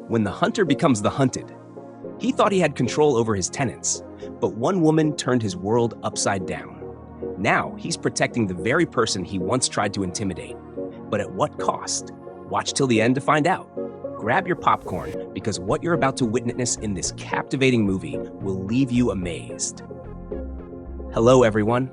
when the hunter becomes the hunted. He thought he had control over his tenants, but one woman turned his world upside down. Now he's protecting the very person he once tried to intimidate. But at what cost? Watch till the end to find out. Grab your popcorn, because what you're about to witness in this captivating movie will leave you amazed. Hello everyone.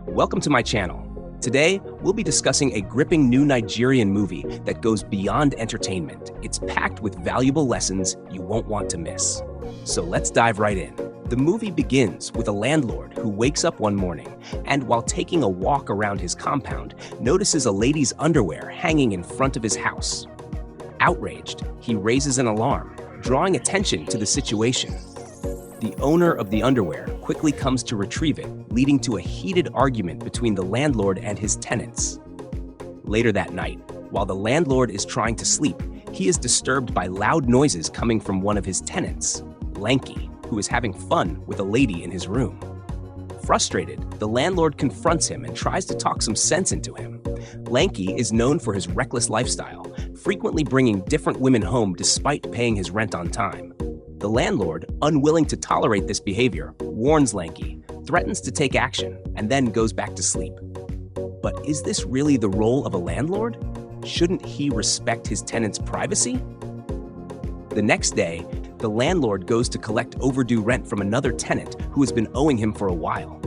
Welcome to my channel. Today, we'll be discussing a gripping new Nigerian movie that goes beyond entertainment. It's packed with valuable lessons you won't want to miss. So let's dive right in. The movie begins with a landlord who wakes up one morning and, while taking a walk around his compound, notices a lady's underwear hanging in front of his house. Outraged, he raises an alarm, drawing attention to the situation. The owner of the underwear quickly comes to retrieve it, leading to a heated argument between the landlord and his tenants. Later that night, while the landlord is trying to sleep, he is disturbed by loud noises coming from one of his tenants, Lanky, who is having fun with a lady in his room. Frustrated, the landlord confronts him and tries to talk some sense into him. Lanky is known for his reckless lifestyle, frequently bringing different women home despite paying his rent on time. The landlord, unwilling to tolerate this behavior, warns Lanky, threatens to take action, and then goes back to sleep. But is this really the role of a landlord? Shouldn't he respect his tenants' privacy? The next day, the landlord goes to collect overdue rent from another tenant who has been owing him for a while.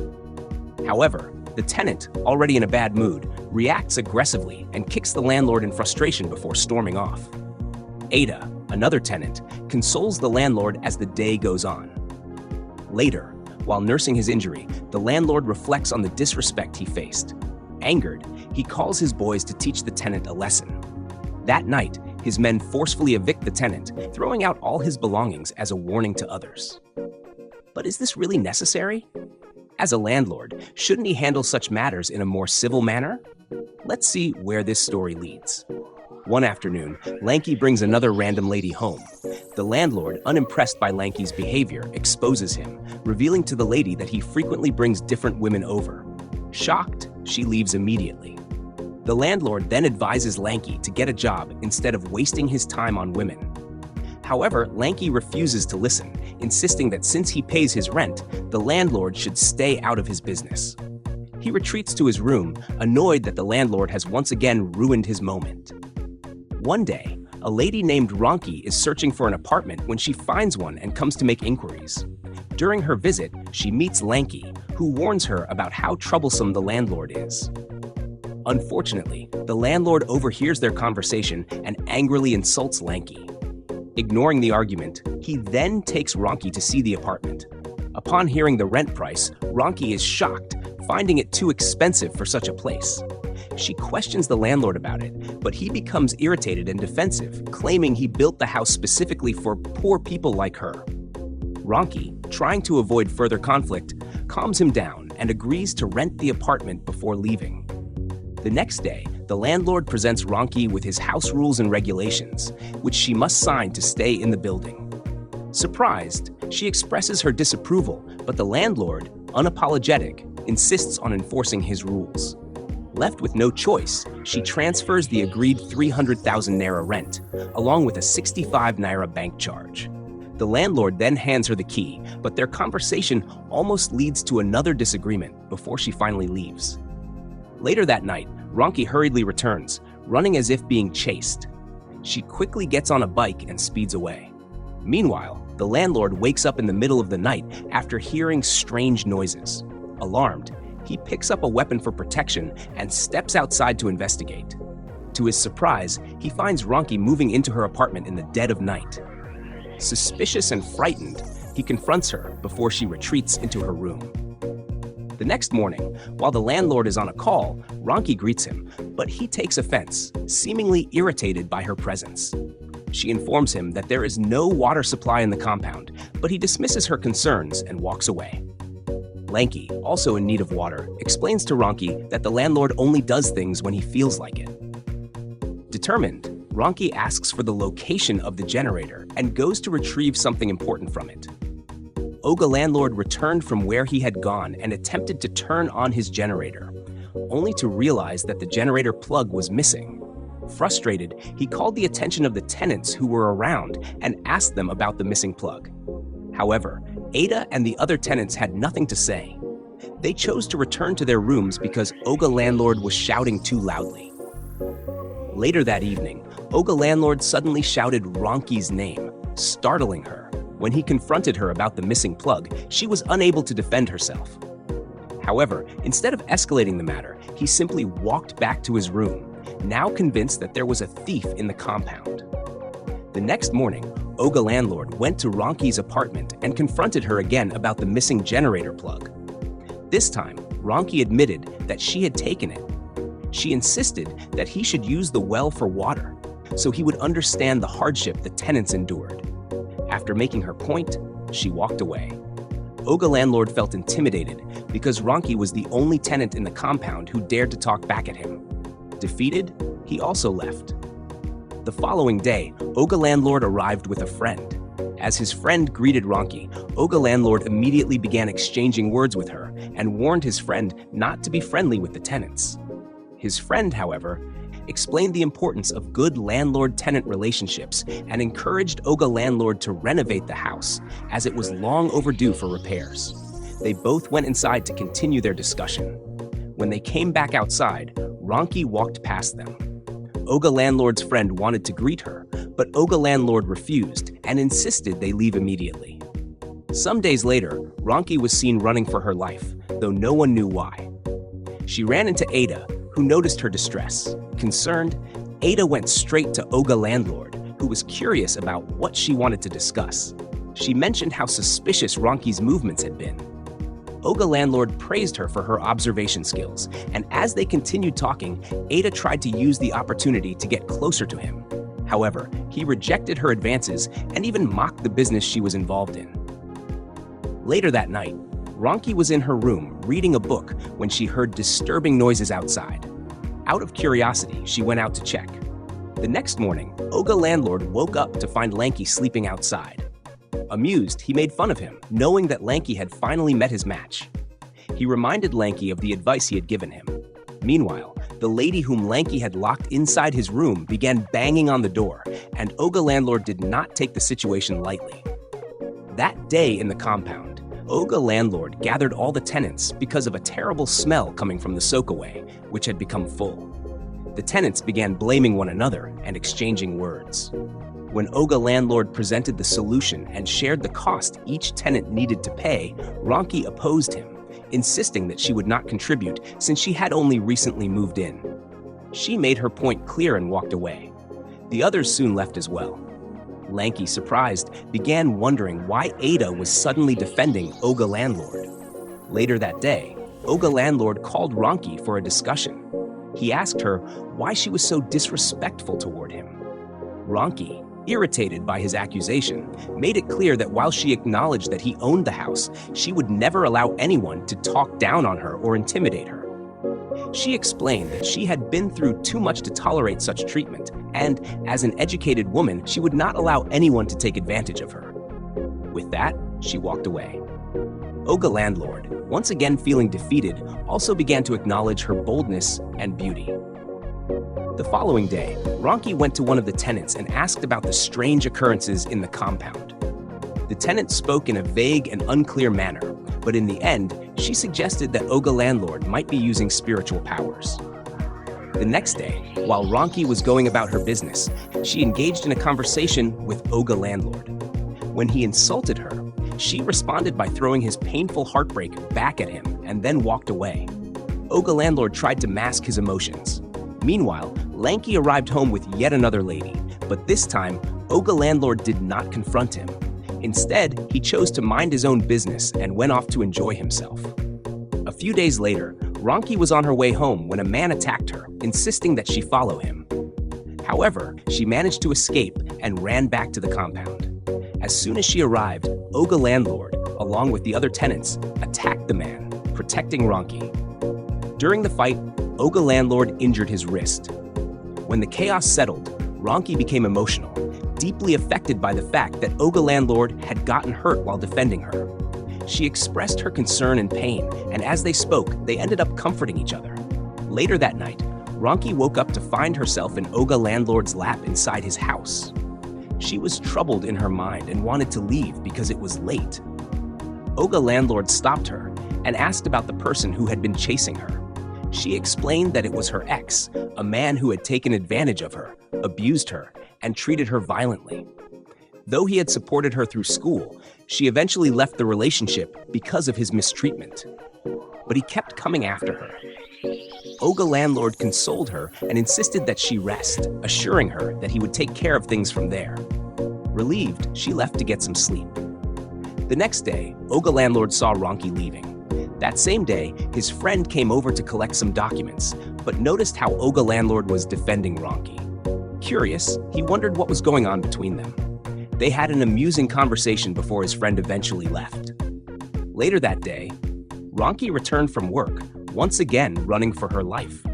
However, the tenant, already in a bad mood, reacts aggressively and kicks the landlord in frustration before storming off. Ada, another tenant, consoles the landlord as the day goes on. Later, while nursing his injury, the landlord reflects on the disrespect he faced. Angered, he calls his boys to teach the tenant a lesson. That night, his men forcefully evict the tenant, throwing out all his belongings as a warning to others. But is this really necessary? As a landlord, shouldn't he handle such matters in a more civil manner? Let's see where this story leads. One afternoon, Lanky brings another random lady home. The landlord, unimpressed by Lanky's behavior, exposes him, revealing to the lady that he frequently brings different women over. Shocked, she leaves immediately. The landlord then advises Lanky to get a job instead of wasting his time on women. However, Lanky refuses to listen, insisting that since he pays his rent, the landlord should stay out of his business. He retreats to his room, annoyed that the landlord has once again ruined his moment. One day, a lady named Ronki is searching for an apartment when she finds one and comes to make inquiries. During her visit, she meets Lanky, who warns her about how troublesome the landlord is. Unfortunately, the landlord overhears their conversation and angrily insults Lanky. Ignoring the argument, he then takes Ronki to see the apartment. Upon hearing the rent price, Ronki is shocked, finding it too expensive for such a place. She questions the landlord about it, but he becomes irritated and defensive, claiming he built the house specifically for poor people like her. Ronki, trying to avoid further conflict, calms him down and agrees to rent the apartment before leaving. The next day, the landlord presents Ronki with his house rules and regulations, which she must sign to stay in the building. Surprised, she expresses her disapproval, but the landlord, unapologetic, insists on enforcing his rules. Left with no choice, she transfers the agreed 300,000 naira rent, along with a 65 naira bank charge. The landlord then hands her the key, but their conversation almost leads to another disagreement before she finally leaves. Later that night, Ronki hurriedly returns, running as if being chased. She quickly gets on a bike and speeds away. Meanwhile, the landlord wakes up in the middle of the night after hearing strange noises. Alarmed, he picks up a weapon for protection and steps outside to investigate. To his surprise, he finds Ronki moving into her apartment in the dead of night. Suspicious and frightened, he confronts her before she retreats into her room. The next morning, while the landlord is on a call, Ronki greets him, but he takes offense, seemingly irritated by her presence. She informs him that there is no water supply in the compound, but he dismisses her concerns and walks away. Lanky, also in need of water, explains to Ronki that the landlord only does things when he feels like it. Determined, Ronki asks for the location of the generator and goes to retrieve something important from it. Oga landlord returned from where he had gone and attempted to turn on his generator, only to realize that the generator plug was missing. Frustrated, he called the attention of the tenants who were around and asked them about the missing plug. However, Ada and the other tenants had nothing to say. They chose to return to their rooms because Oga Landlord was shouting too loudly. Later that evening, Oga Landlord suddenly shouted Ronki's name, startling her. When he confronted her about the missing plug, she was unable to defend herself. However, instead of escalating the matter, he simply walked back to his room, now convinced that there was a thief in the compound. The next morning, Oga Landlord went to Ronki's apartment and confronted her again about the missing generator plug. This time, Ronki admitted that she had taken it. She insisted that he should use the well for water, so he would understand the hardship the tenants endured. After making her point, she walked away. Oga Landlord felt intimidated because Ronki was the only tenant in the compound who dared to talk back at him. Defeated, he also left. The following day, Oga Landlord arrived with a friend. As his friend greeted Ronki, Oga Landlord immediately began exchanging words with her and warned his friend not to be friendly with the tenants. His friend, however, explained the importance of good landlord-tenant relationships and encouraged Oga Landlord to renovate the house, as it was long overdue for repairs. They both went inside to continue their discussion. When they came back outside, Ronki walked past them. Oga Landlord's friend wanted to greet her, but Oga Landlord refused and insisted they leave immediately. Some days later, Ronki was seen running for her life, though no one knew why. She ran into Ada, who noticed her distress. Concerned, Ada went straight to Oga Landlord, who was curious about what she wanted to discuss. She mentioned how suspicious Ronki's movements had been. Oga Landlord praised her for her observation skills, and as they continued talking, Ada tried to use the opportunity to get closer to him. However, he rejected her advances and even mocked the business she was involved in. Later that night, Ronki was in her room reading a book when she heard disturbing noises outside. Out of curiosity, she went out to check. The next morning, Oga Landlord woke up to find Lanky sleeping outside. Amused, he made fun of him, knowing that Lanky had finally met his match. He reminded Lanky of the advice he had given him. Meanwhile, the lady whom Lanky had locked inside his room began banging on the door, and Oga Landlord did not take the situation lightly. That day in the compound, Oga Landlord gathered all the tenants because of a terrible smell coming from the soakaway, which had become full. The tenants began blaming one another and exchanging words. When Oga Landlord presented the solution and shared the cost each tenant needed to pay, Ronki opposed him, insisting that she would not contribute since she had only recently moved in. She made her point clear and walked away. The others soon left as well. Lanky, surprised, began wondering why Ada was suddenly defending Oga Landlord. Later that day, Oga Landlord called Ronki for a discussion. He asked her why she was so disrespectful toward him. Ronki, irritated by his accusation, made it clear that while she acknowledged that he owned the house, she would never allow anyone to talk down on her or intimidate her. She explained that she had been through too much to tolerate such treatment, and as an educated woman, she would not allow anyone to take advantage of her. With that, she walked away. Oga Landlord, once again feeling defeated, also began to acknowledge her boldness and beauty. The following day, Ronki went to one of the tenants and asked about the strange occurrences in the compound. The tenant spoke in a vague and unclear manner, but in the end, she suggested that Oga Landlord might be using spiritual powers. The next day, while Ronki was going about her business, she engaged in a conversation with Oga Landlord. When he insulted her, she responded by throwing his painful heartbreak back at him and then walked away. Oga Landlord tried to mask his emotions. Meanwhile, Lanky arrived home with yet another lady, but this time, Oga Landlord did not confront him. Instead, he chose to mind his own business and went off to enjoy himself. A few days later, Ronki was on her way home when a man attacked her, insisting that she follow him. However, she managed to escape and ran back to the compound. As soon as she arrived, Oga Landlord, along with the other tenants, attacked the man, protecting Ronki. During the fight, Oga Landlord injured his wrist. When the chaos settled, Ronki became emotional, deeply affected by the fact that Oga Landlord had gotten hurt while defending her. She expressed her concern and pain, and as they spoke, they ended up comforting each other. Later that night, Ronki woke up to find herself in Oga Landlord's lap inside his house. She was troubled in her mind and wanted to leave because it was late. Oga Landlord stopped her and asked about the person who had been chasing her. She explained that it was her ex, a man who had taken advantage of her, abused her, and treated her violently. Though he had supported her through school, she eventually left the relationship because of his mistreatment. But he kept coming after her. Oga Landlord consoled her and insisted that she rest, assuring her that he would take care of things from there. Relieved, she left to get some sleep. The next day, Oga Landlord saw Ronki leaving. That same day, his friend came over to collect some documents, but noticed how Oga Landlord was defending Ronki. Curious, he wondered what was going on between them. They had an amusing conversation before his friend eventually left. Later that day, Ronki returned from work, once again running for her life.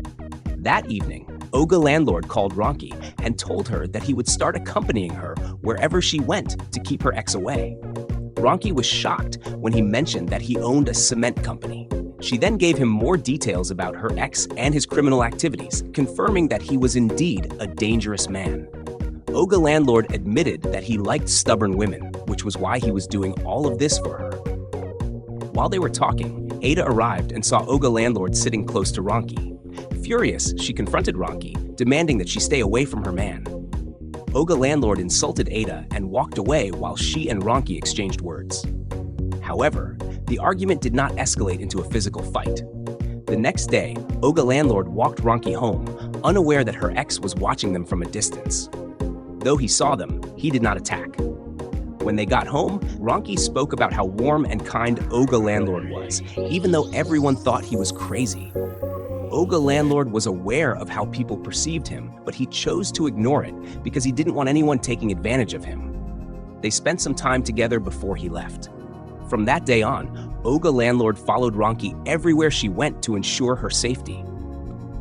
That evening, Oga Landlord called Ronki and told her that he would start accompanying her wherever she went to keep her ex away. Ronki was shocked when he mentioned that he owned a cement company. She then gave him more details about her ex and his criminal activities, confirming that he was indeed a dangerous man. Oga Landlord admitted that he liked stubborn women, which was why he was doing all of this for her. While they were talking, Ada arrived and saw Oga Landlord sitting close to Ronki. Furious, she confronted Ronki, demanding that she stay away from her man. Oga Landlord insulted Ada and walked away while she and Ronki exchanged words. However, the argument did not escalate into a physical fight. The next day, Oga Landlord walked Ronki home, unaware that her ex was watching them from a distance. Though he saw them, he did not attack. When they got home, Ronki spoke about how warm and kind Oga Landlord was, even though everyone thought he was crazy. Oga Landlord was aware of how people perceived him, but he chose to ignore it because he didn't want anyone taking advantage of him. They spent some time together before he left. From that day on, Oga Landlord followed Ronki everywhere she went to ensure her safety.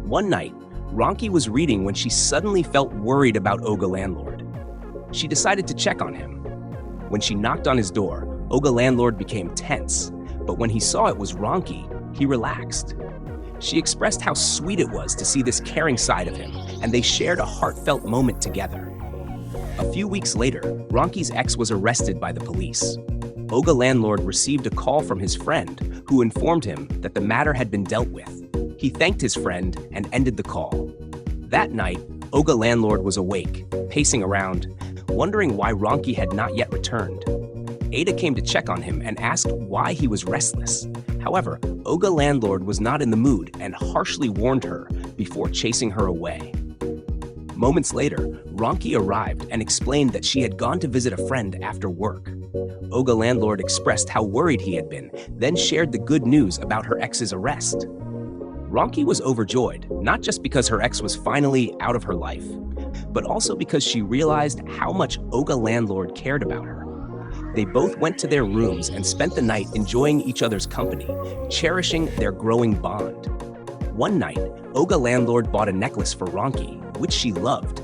One night, Ronki was reading when she suddenly felt worried about Oga Landlord. She decided to check on him. When she knocked on his door, Oga Landlord became tense, but when he saw it was Ronki, he relaxed. She expressed how sweet it was to see this caring side of him, and they shared a heartfelt moment together. A few weeks later, Ronki's ex was arrested by the police. Oga Landlord received a call from his friend, who informed him that the matter had been dealt with. He thanked his friend and ended the call. That night, Oga Landlord was awake, pacing around, wondering why Ronki had not yet returned. Ada came to check on him and asked why he was restless. However, Oga Landlord was not in the mood and harshly warned her before chasing her away. Moments later, Ronki arrived and explained that she had gone to visit a friend after work. Oga Landlord expressed how worried he had been, then shared the good news about her ex's arrest. Ronki was overjoyed, not just because her ex was finally out of her life, but also because she realized how much Oga Landlord cared about her. They both went to their rooms and spent the night enjoying each other's company, cherishing their growing bond. One night, Oga Landlord bought a necklace for Ronki, which she loved.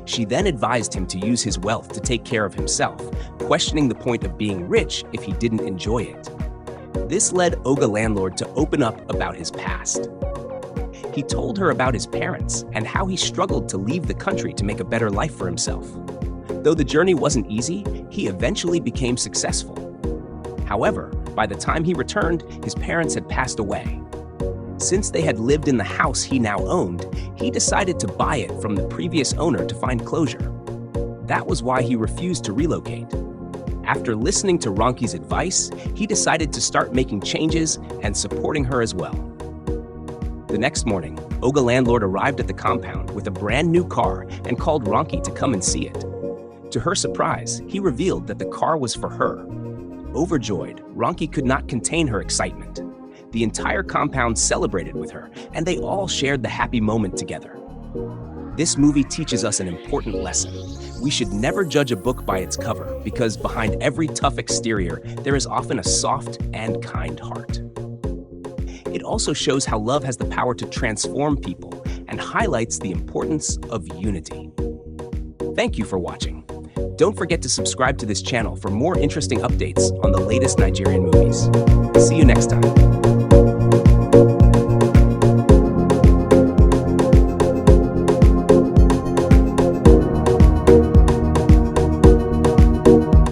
She then advised him to use his wealth to take care of himself, questioning the point of being rich if he didn't enjoy it. This led Oga Landlord to open up about his past. He told her about his parents and how he struggled to leave the country to make a better life for himself. Though the journey wasn't easy, he eventually became successful. However, by the time he returned, his parents had passed away. Since they had lived in the house he now owned, he decided to buy it from the previous owner to find closure. That was why he refused to relocate. After listening to Ronki's advice, he decided to start making changes and supporting her as well. The next morning, Oga Landlord arrived at the compound with a brand new car and called Ronki to come and see it. To her surprise, he revealed that the car was for her. Overjoyed, Ronki could not contain her excitement. The entire compound celebrated with her, and they all shared the happy moment together. This movie teaches us an important lesson. We should never judge a book by its cover, because behind every tough exterior, there is often a soft and kind heart. It also shows how love has the power to transform people and highlights the importance of unity. Thank you for watching. Don't forget to subscribe to this channel for more interesting updates on the latest Nigerian movies. See you next time.